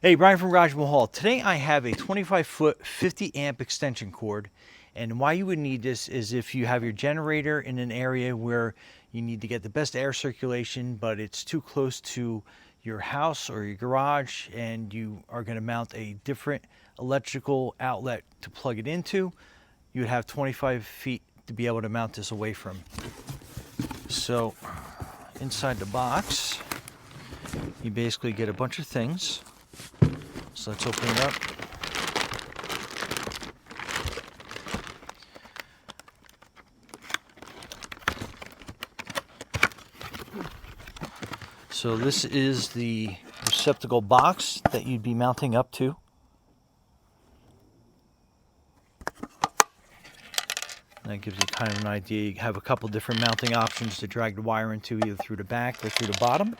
Hey, Brian from Garage Hall. Today I have a 25-foot 50 amp extension cord, and why you would need this is if you have your generator in an area where you need to get the best air circulation, but it's too close to your house or your garage, and you are going to mount a different electrical outlet to plug it into. You would have 25 feet to be able to mount this away from. So inside the box, you basically get a bunch of things. So let's open it up. So this is the receptacle box that you'd be mounting up to. That gives you kind of an idea. You have a couple different mounting options to drag the wire into, either through the back or through the bottom.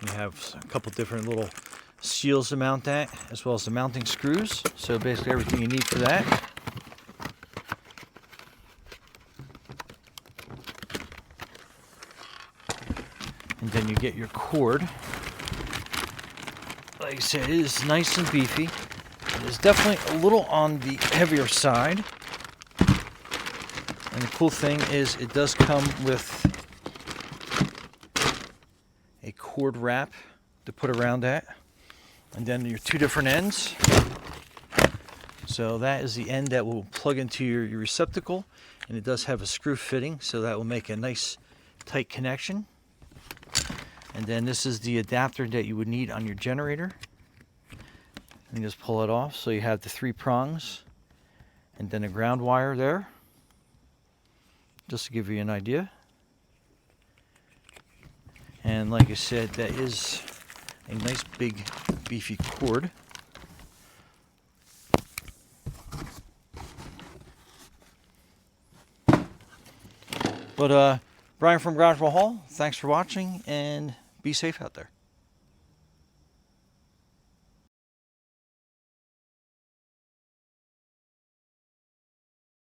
You have a couple different little seals to mount that, as well as the mounting screws. So basically everything you need for that. And then you get your cord. Like I said, it is nice and beefy. It is definitely a little on the heavier side. And the cool thing is it does come with a cord wrap to put around that, and then your two different ends. So that is the end that will plug into your receptacle, and it does have a screw fitting, so that will make a nice tight connection. And then this is the adapter that you would need on your generator, and you just pull it off. So you have the 3 prongs and then a ground wire there, just to give you an idea. And like I said, that is a nice big beefy cord. But Brian from Garage Hall, thanks for watching, and be safe out there.